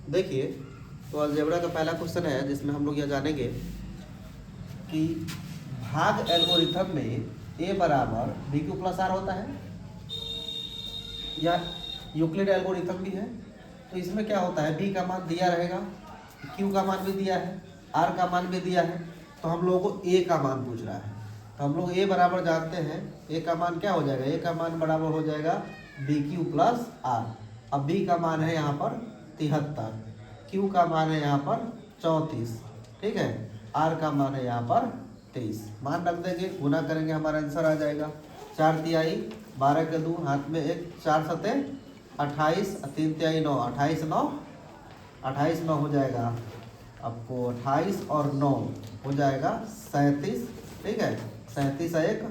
देखिए, तो अलजेब्रा का पहला क्वेश्चन है जिसमें हम लोग यह जानेंगे कि भाग एल्गोरिथम में ए बराबर बी क्यू प्लस आर होता है, या यूक्लिड एल्गोरिथम भी है। तो इसमें क्या होता है, बी का मान दिया रहेगा, क्यू का मान भी दिया है, आर का मान भी दिया है, तो हम लोगों को ए का मान पूछ रहा है। तो हम लोग ए बराबर जानते हैं, ए का मान क्या हो जाएगा, ए का मान बराबर हो जाएगा बी क्यू प्लस आर। अब बी का मान है यहाँ पर 73, क्यू का मान है यहाँ पर 34, ठीक है, आर का मान है यहाँ पर 23। मान रख देंगे, गुना करेंगे, हमारा आंसर आ जाएगा 4 तिहाई 12 के 2, हाथ में 1, 4 सते 28, 3 तिहाई 9, 28 9, 28 9 हो जाएगा आपको 28 और 9 हो जाएगा 37, ठीक है, 37 1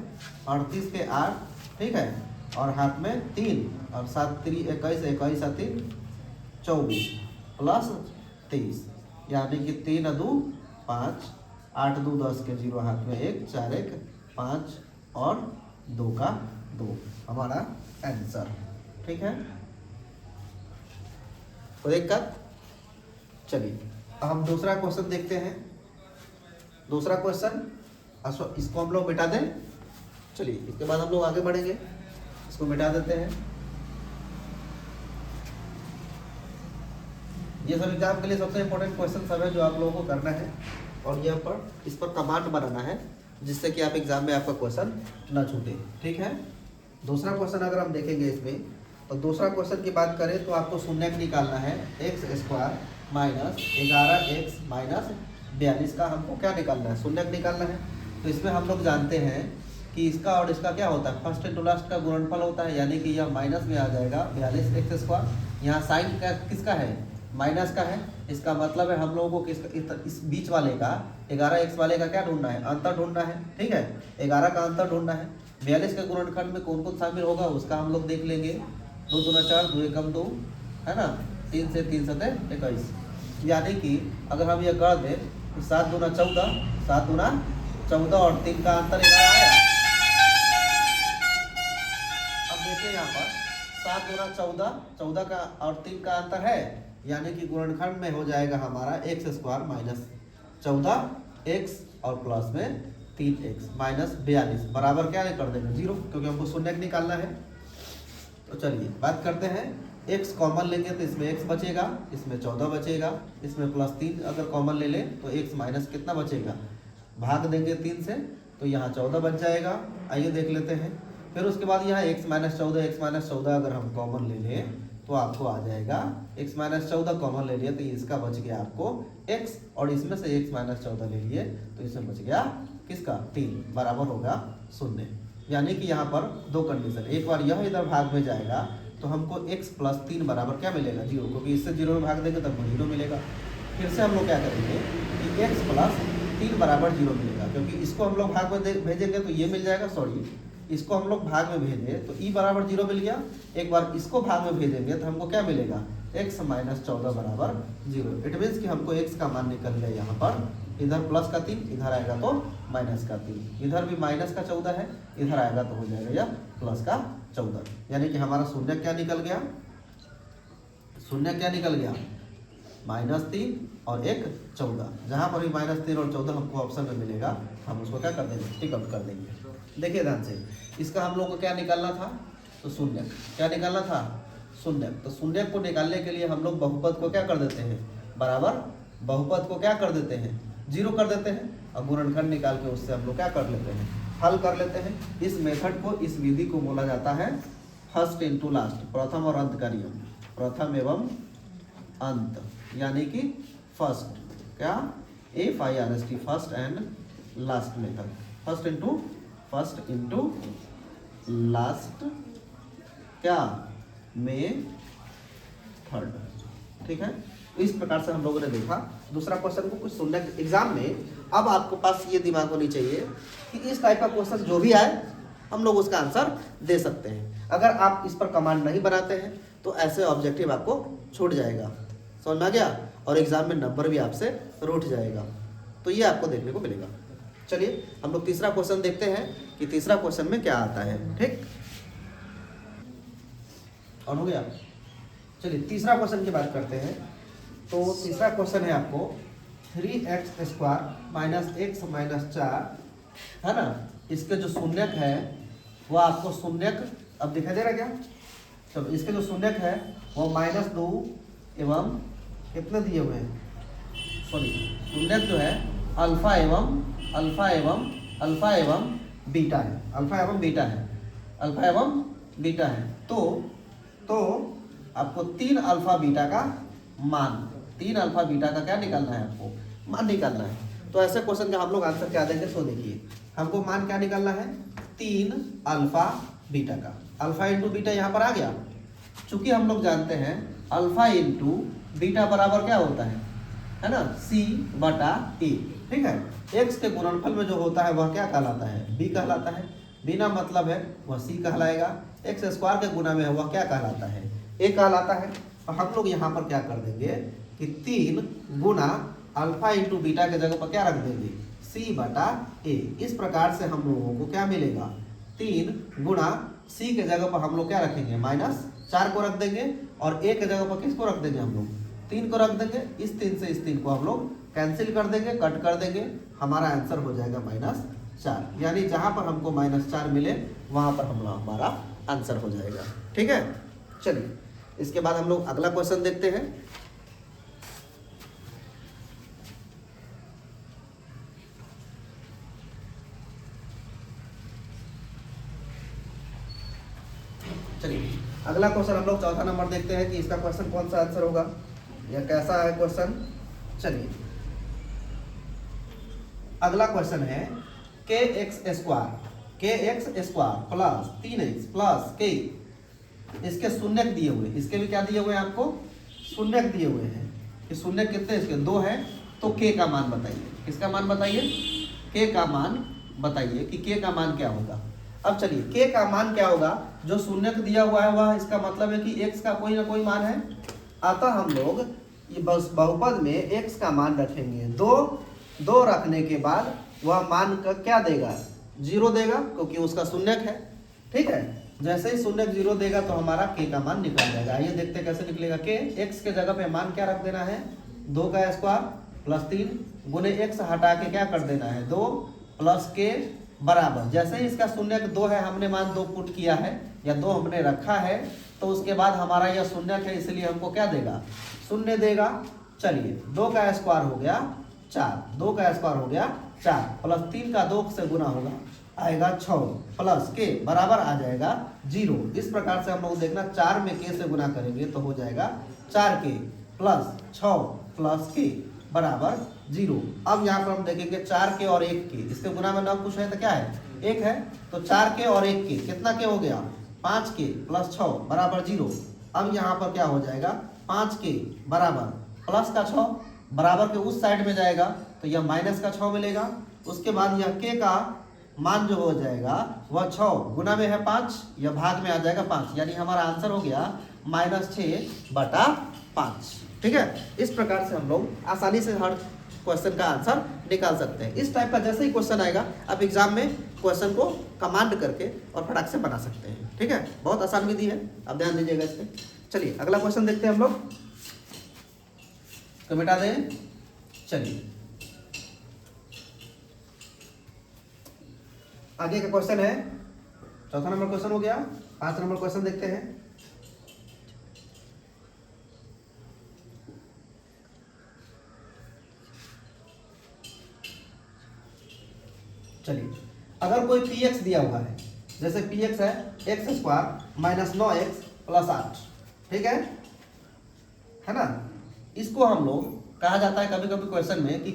38 के 8, ठीक है, और हाथ में 3 और 7 3 21, 21 3 24 प्लस 23, यानी कि 3 2 5, 8 2 10 के 0, हाथ में 1, 4 1 5 और 2 का 2 हमारा आंसर, ठीक है। तो दिक्कत, चलिए हम दूसरा क्वेश्चन देखते हैं। दूसरा क्वेश्चन इसको हम लोग मिटा दें, चलिए इसके बाद हम लोग आगे बढ़ेंगे, इसको मिटा देते हैं। ये सब एग्जाम के लिए सबसे इंपॉर्टेंट क्वेश्चन सब है जो आप लोगों को करना है, और यहाँ पर इस पर कमांड बनाना है जिससे कि आप एग्जाम में आपका क्वेश्चन ना छूटे, ठीक है। दूसरा क्वेश्चन अगर हम देखेंगे इसमें, तो दूसरा क्वेश्चन की बात करें तो आपको शून्यक निकालना है, x square minus 11x minus 42 का हमको क्या निकालना है, शून्यक निकालना है। तो इसमें हम लोग जानते हैं कि इसका और इसका क्या होता है, फर्स्ट इंटू लास्ट का गुणनफल होता है, यानी कि यह माइनस में आ जाएगा 42x स्क्वायर। यहाँ साइन का किसका है, माइनस का है, इसका मतलब है हम लोगों को इस बीच वाले का 11x वाले का क्या ढूंढना है, अंतर ढूंढना है, ठीक है, 11 का अंतर ढूंढना है। 42 के गुणनखंड में कौन कौन शामिल होगा उसका हम लोग देख लेंगे। 2 दूना 4, 2 एकम 2, है ना, 3 से 3 सते 21, यानी कि अगर हम यह कर दें तो 7 दूना 14, 7 दूना 14 और 3 का अंतर 11 आया। अब देखिए यहाँ पर 7 दूना 14, 14 का और 3 का अंतर है, यानी कि गुणनखंड में हो जाएगा हमारा एक्स स्क्वायर माइनस 14x और प्लस में 3x माइनस 42 बराबर क्या कर देंगे 0, क्योंकि हमको शून्यक निकालना है। तो चलिए बात करते हैं, x कॉमन लेंगे तो इसमें x बचेगा, इसमें 14 बचेगा, इसमें प्लस 3 अगर कॉमन ले लें तो x माइनस कितना बचेगा, भाग देंगे 3 से तो यहाँ 14 बच जाएगा। आइए देख लेते हैं, फिर उसके बाद यहाँ x माइनस 14 अगर हम कॉमन ले लें तो आपको आ जाएगा x माइनस 14 कॉमन ले लिए तो इसका बच गया आपको x, और इसमें से x माइनस 14 ले लिए तो इसमें बच गया किसका 3, बराबर होगा 0। यानी कि यहाँ पर दो कंडीशन, एक बार यह इधर भाग में जाएगा तो हमको x प्लस 3 बराबर क्या मिलेगा 0, क्योंकि इससे 0 में भाग देंगे तब 0 मिलेगा। फिर से हम लोग क्या करेंगे कि x प्लस 3 बराबर 0 मिलेगा, क्योंकि इसको हम लोग भाग में भेजेंगे तो ये मिल जाएगा, सॉरी इसको हम लोग भाग में भेजें तो e बराबर 0 मिल गया। एक बार इसको भाग में भेजेंगे तो हमको क्या मिलेगा x माइनस 14 बराबर 0। इट मीन्स कि हमको x का मान निकल गया यहाँ पर, इधर प्लस का 3, इधर आएगा तो माइनस का 3, इधर भी माइनस का 14 है, इधर आएगा तो हो जाएगा यह प्लस का 14, यानी कि हमारा शून्य क्या निकल गया, शून्य क्या निकल गया -3 और 1 14। जहाँ पर भी -3 और 14 हमको ऑप्शन में मिलेगा हम उसको क्या कर देंगे, टिक आउट कर देंगे। देखिए ध्यान से, इसका हम लोग को क्या निकालना था, तो शून्य, क्या निकालना था शून्य। तो शून्य को निकालने के लिए हम लोग बहुपद को क्या कर देते हैं, बराबर बहुपद को क्या कर देते हैं 0 कर देते हैं, और गुणनखंड निकाल के उससे हम लोग क्या कर लेते हैं, हल कर लेते हैं। इस मेथड को, इस विधि को बोला जाता है फर्स्ट इंटू लास्ट, प्रथम और अंत का नियम, प्रथम एवं अंत, यानी कि फर्स्ट क्या FIRST first and last method, first into last क्या मेथड, ठीक है। तो इस प्रकार से हम लोगों ने देखा दूसरा क्वेश्चन को। कुछ शून्य एग्जाम में अब आपको पास ये दिमाग होनी चाहिए कि इस टाइप का क्वेश्चन जो भी आए हम लोग उसका आंसर दे सकते हैं। अगर आप इस पर कमांड नहीं बनाते हैं तो ऐसे ऑब्जेक्टिव आपको छूट जाएगा, समझ में आ गया, और एग्जाम में नंबर भी आपसे रूठ जाएगा। तो ये आपको देखने को मिलेगा। चलिए हम लोग तीसरा क्वेश्चन देखते हैं कि तीसरा क्वेश्चन में क्या आता है, ठीक, और हो गया। चलिए तीसरा क्वेश्चन की बात करते हैं तो तीसरा क्वेश्चन है आपको 3x² माइनस x माइनस 4 है ना, इसके जो शून्यक है वो आपको शून्यक अब दिखाई दे रहा है क्या? चलो इसके जो शून्यक है वो -2 एवं कितने दिए हुए हैं, सॉरी शून्यक जो है अल्फा एवं बीटा है, अल्फा एवं बीटा है। तो आपको 3 अल्फा बीटा का मान, 3 अल्फा बीटा का क्या निकालना है, आपको मान निकालना है। तो ऐसे क्वेश्चन का हम लोग आंसर क्या देंगे, सो देखिए हमको मान क्या निकालना है, 3 अल्फा बीटा का। अल्फा इंटू बीटा यहाँ पर आ गया, चूंकि हम लोग जानते हैं अल्फा इंटू बीटा बराबर क्या होता है ना, C/A। ठीक है, x के गुणनफल में जो होता है वह क्या कहलाता है, b कहलाता है। बिना मतलब है वह c कहलाएगा, x² के गुना में है वह क्या कहलाता है, a कहलाता है। तो हम लोग यहाँ पर क्या कर देंगे कि 3 गुना अल्फा इंटू बीटा के जगह पर क्या रख देंगे, C/A। इस प्रकार से हम लोगों को क्या मिलेगा, 3 गुना c के जगह पर हम लोग क्या रखेंगे, -4 को रख देंगे, और a के जगह पर किसको रख देंगे, हम लोग 3 को रख देंगे। इस 3 से इस 3 को हम लोग कैंसिल कर देंगे, कट कर देंगे, हमारा आंसर हो जाएगा -4। यानी जहां पर हमको -4 मिले वहां पर हमारा आंसर हो जाएगा। ठीक है, चलिए इसके बाद हम लोग अगला क्वेश्चन देखते हैं। चलिए अगला क्वेश्चन हम लोग चौथा नंबर देखते हैं कि इसका क्वेश्चन कौन सा आंसर होगा या कैसा है क्वेश्चन। चलिए अगला क्वेश्चन है kx² plus 3x plus k, इसके शून्यक दिए हुए, इसके भी क्या दिए हुए हैं आपको, शून्यक दिए हुए हैं कि शून्यक कितने इसके 2 है। तो k का मान बताइए, किसका मान बताइए, k का मान बताइए कि k का मान क्या होगा। अब चलिए k का मान क्या होगा, जो शून्यक दिया हुआ है वह इसका मतलब है कि x का कोई ना कोई मान है, अतः हम लोग ये बस बहुपद में x का मान रखेंगे 2 रखने के बाद वह मान का क्या देगा, 0 देगा, क्योंकि उसका शून्यक है। ठीक है, जैसे ही शून्यक 0 देगा तो हमारा k का मान निकल जाएगा। आइए देखते कैसे निकलेगा। k x के जगह पे मान क्या रख देना है, 2 का स्क्वायर प्लस 3 गुने x हटा के क्या कर देना है, 2 प्लस k बराबर, जैसे ही इसका शून्यक 2 है, हमने मान 2 पुट किया है या 2 हमने रखा है, तो उसके बाद हमारा यह शून्यक है, इसलिए हमको क्या देगा, शून्य देगा। चलिए 2 का स्क्वायर हो गया 4, 2 का स्क्वायर हो गया 4 प्लस 3 का 2 से गुना होगा, आएगा 6 प्लस k बराबर आ जाएगा 0। इस प्रकार से हम लोग देखना 4 में k से गुना करेंगे तो हो जाएगा 4k प्लस 6 प्लस k बराबर 0। अब यहाँ पर हम देखेंगे 4k और 1k, इसके गुना में ना कुछ है तो क्या है, 1 है, तो 4k और 1k कितना k हो गया, 5k प्लस 6 बराबर 0। अब यहाँ पर क्या हो जाएगा, 5k बराबर प्लस का 6 बराबर के उस साइड में जाएगा तो यह माइनस का 6 मिलेगा। उसके बाद यह k का मान जो हो जाएगा वह 6 गुना में है 5, यह भाग में आ जाएगा 5, यानी हमारा आंसर हो गया -6/5। ठीक है, इस प्रकार से हम लोग आसानी से हर क्वेश्चन का आंसर निकाल सकते हैं। इस टाइप का जैसे ही क्वेश्चन आएगा आप एग्जाम में क्वेश्चन को कमांड करके और फटाक से बना सकते हैं। ठीक है, बहुत आसान विधि है, आप ध्यान दीजिएगा इस पर। चलिए अगला क्वेश्चन देखते हैं हम लोग, तो मिटा दें। चलिए आगे का क्वेश्चन है, चौथा नंबर क्वेश्चन हो गया, 5 नंबर क्वेश्चन देखते हैं। चलिए अगर कोई px दिया हुआ है, जैसे px है x² माइनस 9x प्लस 8, ठीक है ना, इसको हम लोग कहा जाता है कभी कभी क्वेश्चन में कि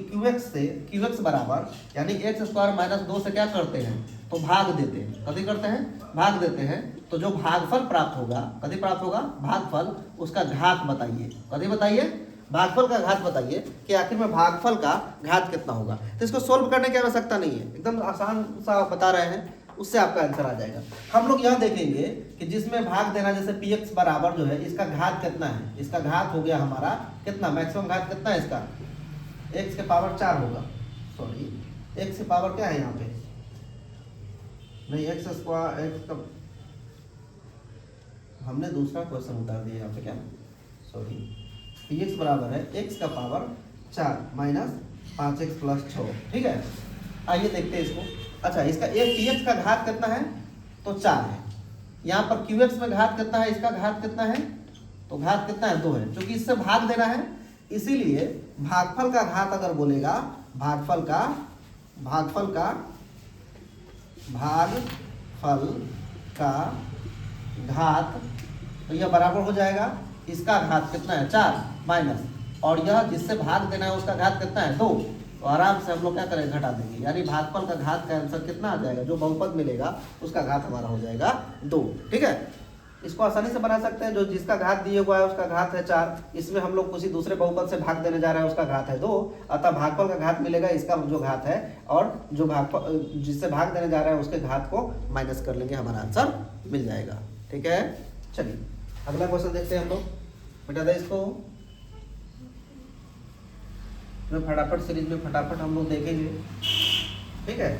qx बराबर यानी x² माइनस 2 से क्या करते हैं, तो भाग देते हैं। कभी करते हैं, भाग देते हैं, तो जो भागफल प्राप्त होगा, कभी प्राप्त होगा भागफल, उसका घात बताइए। कभी बताइए, भागफल का घात बताइए कि आखिर में भागफल का घात कितना होगा। तो इसको सोल्व करने की आवश्यकता नहीं है, एकदम आसान सा बता रहे हैं, उससे आपका आंसर आ जाएगा। हम लोग यहाँ देखेंगे कि जिसमें भाग देना, जैसे px बराबर जो है इसका घात कितना है, इसका घात हो गया हमारा कितना, मैक्सिमम घात कितना है इसका, x के पावर 4 होगा, सॉरी x के पावर क्या है यहाँ पे, नहीं x², हमने दूसरा क्वेश्चन उतार दिया यहाँ पे, क्या, सॉरी पी एक्स बराबर है एक्स का पावर 4 माइनस 5x प्लस 6। ठीक है, आइए देखते हैं इसको। अच्छा, इसका एक पी एक्स का घात कितना है, तो 4 है। यहाँ पर क्यू एक्स में घात कितना है, इसका घात कितना है, तो घात कितना है, 2 है। क्योंकि इससे भाग देना है, इसीलिए भागफल का घात अगर बोलेगा, भागफल का घात, तो यह बराबर हो जाएगा, इसका घात कितना है 4 माइनस, और यह जिससे भाग देना है उसका घात कितना है 2। तो आराम से हम लोग क्या करेंगे, घटा देंगे, यानी भागफल का घात का आंसर कितना आ जाएगा, जो बहुपद मिलेगा उसका घात हमारा हो जाएगा 2। ठीक है, इसको आसानी से बना सकते हैं। जो जिसका घात दिए हुआ है उसका घात है 4, इसमें हम लोग किसी दूसरे बहुपद से भाग देने जा रहे हैं, उसका घात है 2, अतः भागफल का घात मिलेगा इसका जो घात है, और जो भागफल जिससे भाग देने जा रहे हैं उसके घात को माइनस कर लेंगे, हमारा आंसर मिल जाएगा। ठीक है, चलिए अगला क्वेश्चन देखते हैं हम लोग। बेटा दे इसको फटाफट सीरीज में फटाफट हम लोग देखेंगे। ठीक है,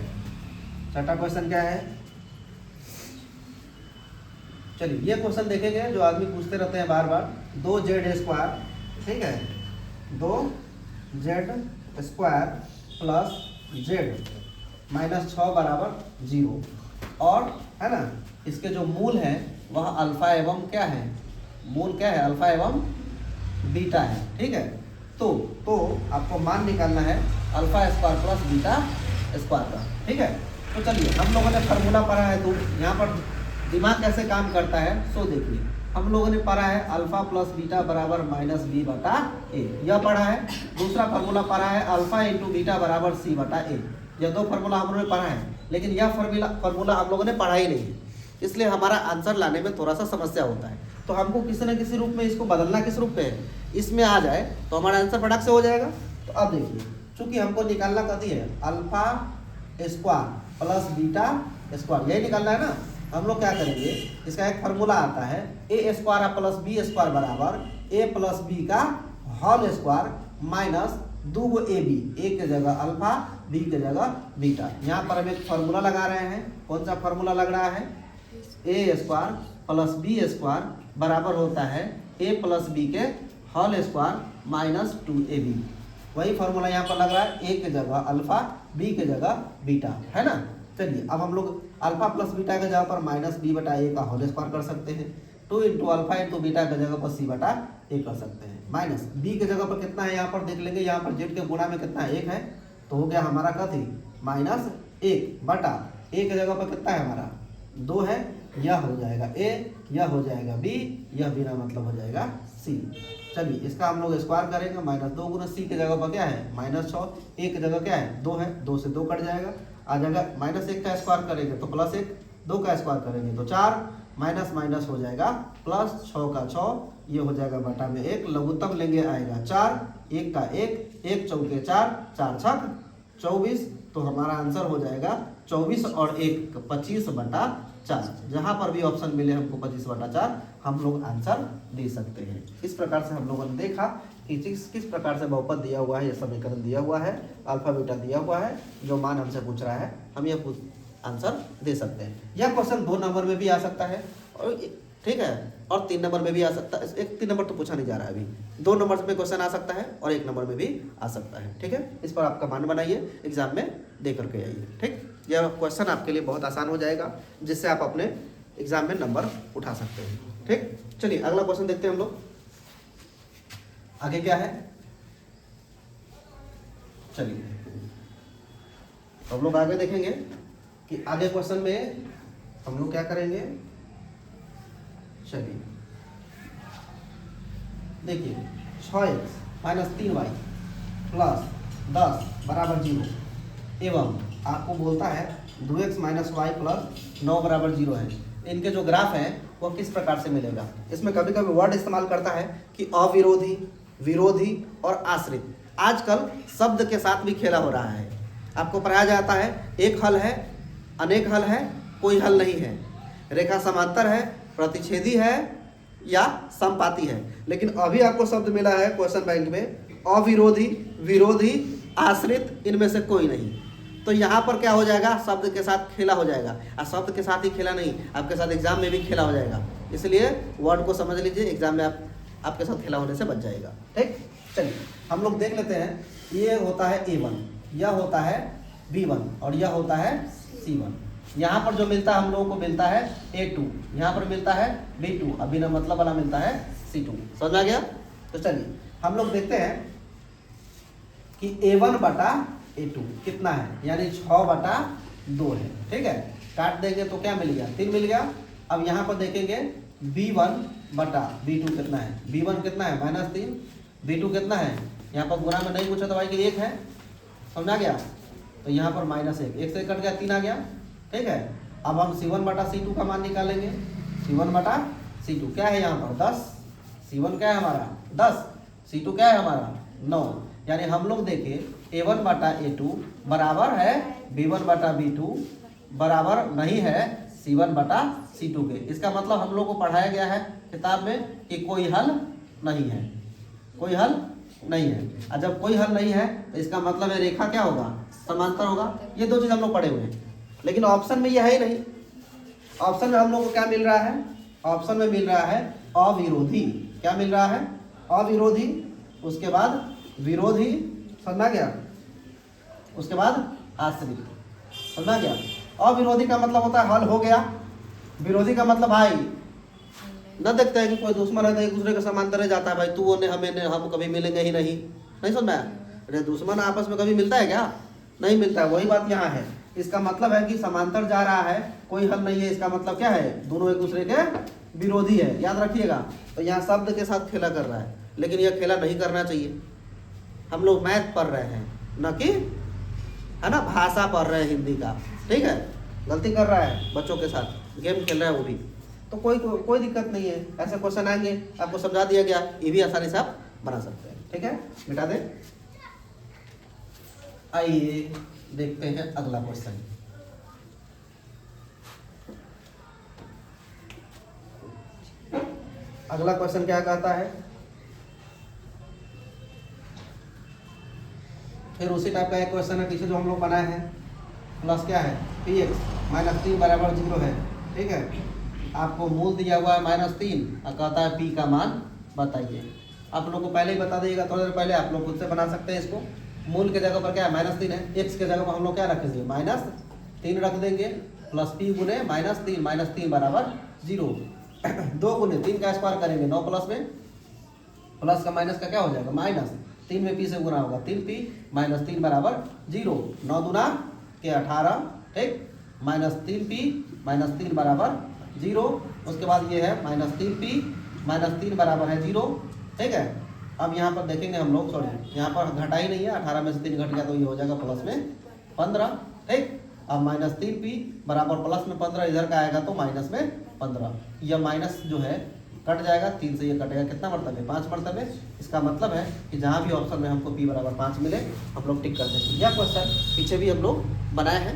छठा क्वेश्चन क्या है, चलिए ये क्वेश्चन देखेंगे जो आदमी पूछते रहते हैं बार बार। 2z², ठीक है, 2z² प्लस z माइनस 6 बराबर 0, और है ना इसके जो मूल है वह अल्फा एवं क्या है, मूल क्या है, अल्फा एवं बीटा है। ठीक है, तो आपको मान निकालना है alpha square plus beta square का। ठीक है, तो चलिए हम लोगों ने फार्मूला पढ़ा है, तो यहाँ पर दिमाग कैसे काम करता है सो देखिए। हम लोगों ने पढ़ा है अल्फा प्लस बीटा बराबर माइनस बी बटा ए, यह पढ़ा है। दूसरा फार्मूला पढ़ा है अल्फा इंटू बीटा बराबर सी बटा ए। यह 2 फार्मूला हम लोगों ने पढ़ा है, लेकिन यह फार्मूला हम लोगों ने पढ़ा ही नहीं है, इसलिए हमारा आंसर लाने में थोड़ा सा समस्या होता है। तो हमको किसी न किसी रूप में इसको बदलना, किस रूप में है, इसमें आ जाए तो हमारा आंसर फटाक से हो जाएगा। तो अब देखिए, चूंकि हमको निकालना कथी है, alpha square plus beta square, यही निकालना है ना। हम लोग क्या करेंगे, इसका एक फार्मूला आता है a square plus b square बराबर ए प्लस बी का whole square minus 2 a b, a के जगह अल्फा, बी के जगह बीटा। यहाँ पर हम एक फार्मूला लगा रहे हैं। कौन सा फार्मूला लग रहा है, a square plus b square बराबर होता है ए प्लस बी के होल स्क्वायर माइनस 2ab। वही फार्मूला यहाँ पर लग रहा है, ए के जगह अल्फा, बी के जगह बीटा, है ना। चलिए अब हम लोग अल्फा प्लस बीटा के जगह पर माइनस बी बटा ए का होल स्क्वायर कर सकते हैं। 2 इंटू अल्फा इंटू बीटा के जगह पर सी बटा ए कर सकते हैं। माइनस बी के जगह पर कितना है, यहाँ पर देख लेंगे, यहाँ पर जेड के गुणा में कितना है, 1 है, तो हो गया हमारा कथी माइनस 1 बटा ए के जगह पर कितना है हमारा 2 है, यह हो जाएगा ए, यह हो जाएगा बी, यह बिना मतलब हो जाएगा सी। चलिए इसका हम लोग स्क्वायर करेंगे, माइनस 2 गुना सी के जगह पर क्या है माइनस 6, ए के जगह क्या है 2 है, 2 से 2 कट जाएगा, आ जाएगा माइनस 1 का स्क्वायर करेंगे तो प्लस 1, 2 का स्क्वायर करेंगे तो 4, माइनस माइनस हो जाएगा प्लस, 6 का 6, ये हो जाएगा बटा में 1, लघुत्तम लेंगे आएगा 4, 1 का 1, 1 चौके 4, 4 छक 24, तो हमारा आंसर हो जाएगा 24 और 1 25 बटा 4। जहाँ पर भी ऑप्शन मिले हमको 25 बटा 4 हम लोग आंसर दे सकते हैं। इस प्रकार से हम लोगों ने देखा कि किस प्रकार से बहुपद दिया हुआ है, यह समीकरण दिया हुआ है, अल्फा बीटा दिया हुआ है, जो मान हमसे पूछ रहा है हम यह आंसर दे सकते हैं। यह क्वेश्चन 2 नंबर में भी आ सकता है, और ठीक है, और 3 नंबर में भी आ सकता है। 3 नंबर तो पूछा नहीं जा रहा है अभी, 2 नंबर में क्वेश्चन आ सकता है और 1 नंबर में भी आ सकता है। ठीक है, इस पर आपका मान बनाइए, एग्जाम में दे करके आइए। ठीक, यह क्वेश्चन आपके लिए बहुत आसान हो जाएगा, जिससे आप अपने एग्जाम में नंबर उठा सकते हैं। ठीक, चलिए अगला क्वेश्चन देखते हैं हम लोग। आगे क्या है, चलिए हम लोग आगे देखेंगे कि आगे क्वेश्चन में हम लोग क्या करेंगे। चलिए देखिए, 6x माइनस 3y प्लस 10 बराबर 0 एवं आपको बोलता है 2x माइनस वाई प्लस 9 बराबर 0 है। इनके जो ग्राफ है वो किस प्रकार से मिलेगा। इसमें कभी कभी वर्ड इस्तेमाल करता है कि अविरोधी, विरोधी और आश्रित। आजकल शब्द के साथ भी खेला हो रहा है। आपको पढ़ाया जाता है एक हल है, अनेक हल है, कोई हल नहीं है, रेखा समांतर है, प्रतिच्छेदी है या समपाती है। लेकिन अभी आपको शब्द मिला है क्वेश्चन बैंक में अविरोधी, विरोधी, आश्रित, इनमें से कोई नहीं। तो यहाँ पर क्या हो जाएगा, शब्द के साथ खेला हो जाएगा। और शब्द के साथ ही खेला नहीं, आपके साथ एग्जाम में भी खेला हो जाएगा। इसलिए वर्ड को समझ लीजिए, एग्जाम में आप आपके साथ खेला होने से बच जाएगा। ठीक, चलिए हम लोग देख लेते हैं। ये होता है A1, यह होता है B1 और यह होता है C1। यहाँ पर जो मिलता है हम लोगों को मिलता है A2, यहाँ पर मिलता है B2, अभी ना मतलब वाला मिलता है C2। समझ में आ गया? तो चलिए हम लोग देखते हैं कि A1 बटा A2 कितना है, यानी 6 बटा 2 है। ठीक है, काट देंगे तो क्या मिल गया, 3 मिल गया। अब यहाँ पर देखेंगे B1 बटा B2 कितना है, B1 कितना है -3, B2 कितना है, यहाँ पर गुणा में नहीं पूछा तो भाई कि 1 है। समझा गया? तो यहाँ पर -1, 1 से कट गया, 3 आ गया। ठीक है, अब हम C1 बटा C2 का मान निकालेंगे। C1 बटा C2 क्या है यहाँ पर 10, C1 क्या है हमारा 10, C2 क्या है हमारा 9। यानी हम लोग देखें A1 बटा A2 बराबर है B1 बटा B2 बराबर नहीं है C1 बटा C2 के। इसका मतलब हम लोग को पढ़ाया गया है किताब में कि कोई हल नहीं है, कोई हल नहीं है। और जब कोई हल नहीं है तो इसका मतलब है रेखा क्या होगा, समांतर होगा। ये दो चीज़ हम लोग पढ़े हुए हैं, लेकिन ऑप्शन में यह है ही नहीं। ऑप्शन में हम लोग को क्या मिल रहा है, ऑप्शन में मिल रहा है अविरोधी। क्या मिल रहा है, अविरोधी, उसके बाद विरोधी, समझा गया, उसके बाद आश्रित, समझा गया। अविरोधी का मतलब होता है हल हो गया, विरोधी का मतलब भाई न देखते हैं कि कोई दुश्मन है तो एक दूसरे के समांतर जाता है, भाई तू ने हमें ने हम कभी मिलेंगे ही नहीं, नहीं समझ में? अरे दुश्मन आपस में कभी मिलता है क्या, नहीं मिलता है। वही बात यहाँ है, इसका मतलब है कि समांतर जा रहा है, कोई हल नहीं है। इसका मतलब क्या है, दोनों एक दूसरे के विरोधी है, याद रखिएगा। तो यहाँ शब्द के साथ खेला कर रहा है, लेकिन यह खेला नहीं करना चाहिए। हम लोग मैथ पढ़ रहे हैं, न कि है ना भाषा पढ़ रहे हैं हिंदी का। ठीक है, गलती कर रहा है बच्चों के साथ, गेम खेल रहा है वो भी, तो कोई दिक्कत नहीं है। ऐसे क्वेश्चन आएंगे, आपको समझा दिया गया, ये भी आसानी से आप बना सकते हैं। ठीक है, मिटा दें। आइए देखते हैं अगला क्वेश्चन। अगला क्वेश्चन क्या कहता है, फिर उसी टाइप का एक क्वेश्चन है पीछे जो हम लोग बनाए हैं। प्लस क्या है px -3 बराबर 0 है। ठीक है, आपको मूल दिया हुआ है -3 और कहता है p का मान बताइए। आप लोग को पहले ही बता देगा, थोड़ी देर पहले आप लोग खुद से बना सकते हैं इसको। मूल के जगह पर क्या है -3 है, x के जगह पर हम लोग क्या रखेंगे -3 रख देंगे, प्लस p गुने -3 बराबर 0। 2 गुने 3 का स्क्वायर करेंगे 9 प्लस में, प्लस का माइनस का क्या हो जाएगा माइनस, 3 में p से गुना होगा, 3p -3 बराबर 0। 9 दूना के 18, ठीक, -3p -3 बराबर 0। उसके बाद ये है -3p -3 बराबर है 0। ठीक है, अब यहाँ पर देखेंगे हम लोग, सॉरी यहाँ पर घटा ही नहीं है, 18 में से 3 घट गया तो ये हो जाएगा प्लस में 15। ठीक, अब -3p बराबर प्लस में 15 इधर का आएगा तो माइनस में 15। यह माइनस जो है कट जाएगा, 3 से ये कटेगा, कितना मरतबे 5 मरतबे। इसका मतलब है कि जहाँ भी ऑप्शन में हमको p बराबर 5 मिले हम लोग टिक कर देंगे। यह क्वेश्चन पीछे भी हम लोग बनाए हैं,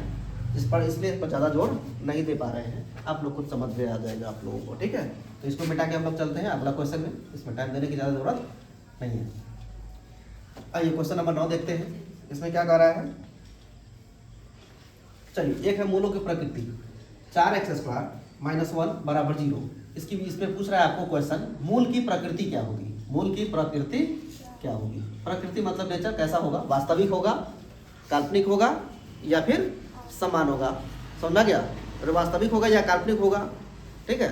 इस पर इसलिए इस पर ज़्यादा जोर नहीं दे पा रहे हैं, आप लोग कुछ समझ में आ जाएगा आप लोगों को। ठीक है, तो इसको मिटा के हम लोग चलते हैं अगला क्वेश्चन में, इसमें टाइम देने की ज़्यादा ज़रूरत नहीं है। आइए क्वेश्चन नंबर 9 देखते हैं, इसमें क्या कह रहा है। चलिए, एक है मूलों की प्रकृति, 4x² -1 बराबर 0। इसमें पूछ रहा है आपको क्वेश्चन, मूल की प्रकृति क्या होगी, मूल की प्रकृति क्या होगी। प्रकृति मतलब नेचर कैसा होगा, वास्तविक होगा, काल्पनिक होगा या फिर समान होगा। समझा गया, तो वास्तविक होगा या काल्पनिक होगा। ठीक है,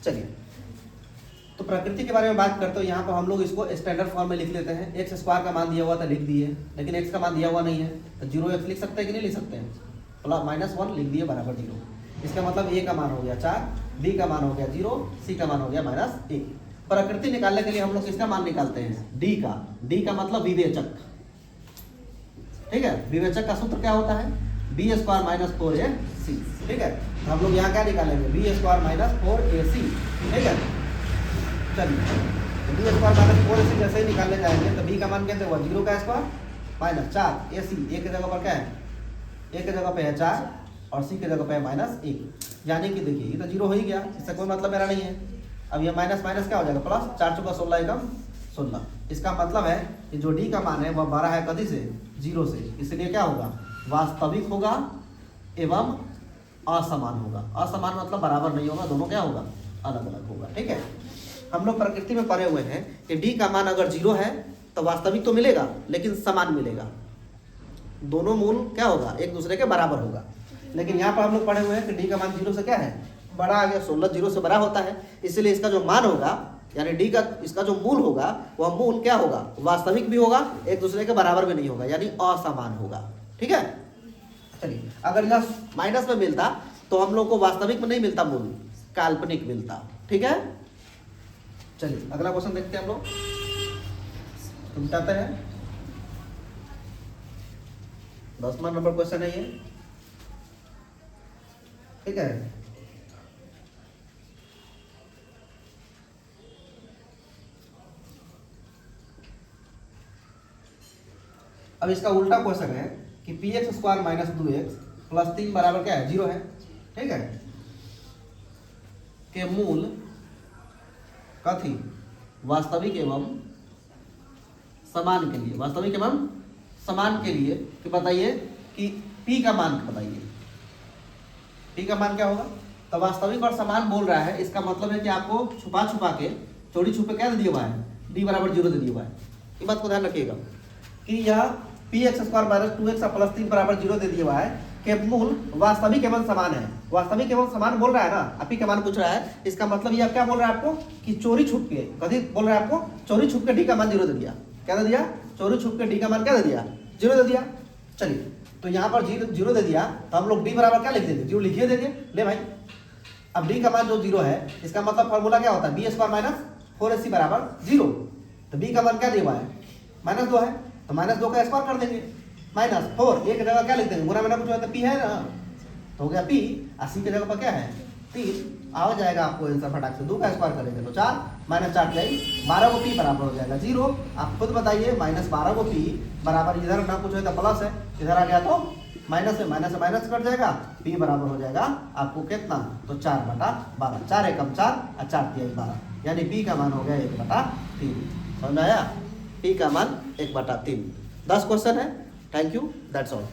चलिए तो प्रकृति के बारे में बात करते हो। यहाँ पर हम लोग इसको स्टैंडर्ड फॉर्म में लिख लेते हैं। x² का मान दिया हुआ था, लिख दिए, लेकिन x का मान दिया हुआ नहीं है तो 0x लिख सकते हैं कि नहीं लिख सकते हैं, -1 लिख दिए बराबर 0। इसका मतलब a का मान हो गया 4, b का मान हो गया 0, c का मान हो गया -1। प्रकृति निकालने के लिए हम लोग किसका मान निकालते हैं, d का। d का मतलब विवेचक। ठीक है, विवेचक का सूत्र क्या होता है, b² - 4ac। ठीक है, तो हम लोग यहाँ क्या निकालेंगे, b² - 4ac। ठीक है, चलिए तो b² - 4ac जैसे ही निकालने जाएंगे तो b का मान कैसे हुआ, 0 का स्क्वायर -4 ac, a के जगह पर क्या है, a के जगह पे है 4 और c के जगह पे है -1। यानी कि देखिए ये तो 0 हो ही गया, इससे कोई मतलब मेरा नहीं है। अब ये माइनस माइनस क्या हो जाएगा प्लस, 4 × 16 एकम 16। इसका मतलब है कि जो d का मान है वह 12 है कभी से, 0 से, इसलिए क्या होगा, वास्तविक होगा एवं असमान होगा। असमान मतलब बराबर नहीं होगा, दोनों क्या होगा, अलग अलग होगा। ठीक है, हम लोग प्रकृति में पढ़े हुए हैं कि डी का मान अगर 0 है तो वास्तविक तो मिलेगा लेकिन समान मिलेगा, दोनों मूल क्या होगा, एक दूसरे के बराबर होगा। लेकिन यहाँ पर हम लोग पढ़े हुए हैं कि डी का मान 0 से क्या है, बड़ा आ गया। 16 0 से बड़ा होता है, इसलिए इसका जो मान होगा यानी डी का इसका जो मूल होगा वह मूल क्या होगा, वास्तविक भी होगा, एक दूसरे के बराबर भी नहीं होगा, यानी असमान होगा। ठीक है, चलिए अगर यह माइनस में मिलता तो हम लोग को वास्तविक में नहीं मिलता मूल, काल्पनिक मिलता। ठीक है, चलिए अगला क्वेश्चन देखते हैं हम लोग, समझाते हैं। 10वां नंबर क्वेश्चन है ये। ठीक है, अब इसका उल्टा क्वेश्चन है कि P x square minus 2x plus 3 बराबर क्या है, 0 है। ठीक है, के मूल कथी वास्तविक एवं समान के लिए, वास्तविक एवं समान के लिए कि बताइए कि p का मान बताइए, p का मान क्या होगा। तो वास्तविक और समान बोल रहा है, इसका मतलब है कि आपको छुपा छुपा के चोरी छुपे क्या दे दिया हुआ है, d बराबर 0 दे दिया हुआ है। ये बात को ध्यान रखिएगा कि यह P x square minus 2x plus 3 बराबर 0 दे दिया हुआ है कि मूल वास्तविक एवं समान है। वास्तविक एवं समान बोल रहा है ना, आप का मान पूछ रहा है, इसका मतलब ये क्या बोल रहा है आपको कि चोरी छुप के, कभी बोल रहा है आपको चोरी छुप के डी का मान 0 दे दिया। क्या दे दिया, चोरी छुप के डी का मान क्या दे दिया, 0 दे दिया। चलिए तो यहाँ पर 0 दे दिया तो हम लोग डी बराबर क्या लिख देंगे, 0 लिखिए देंगे। ले भाई, अब डी का मान जो 0 है इसका मतलब फॉर्मूला क्या होता है, बी स्क्वायर माइनस 4ac बराबर 0। तो बी का मान क्या दिया हुआ है, -2 है, तो -2 का स्क्वायर कर देंगे, -4 एक जगह क्या लिख देंगे, गुना में कुछ होता है, पी है ना, तो हो गया पी, 80 की जगह पर क्या है 3, आ जाएगा आपको आंसर फटाक से। 2 का स्क्वायर करेंगे तो 4, -4 जाएगी 12 को पी बराबर हो जाएगा 0। आप खुद बताइए, -12 को पी बराबर, इधर ना कुछ है तो प्लस है, इधर आ गया तो माइनस से माइनस कट जाएगा, पी बराबर हो जाएगा आपको कितना, तो 4/12, 4 एकम 4 और 4 तिहाई 12, यानी पी का मान हो गया 1/3। समझ आया, पी का मान 1/3। 10 क्वेश्चन है। Thank you, that's all.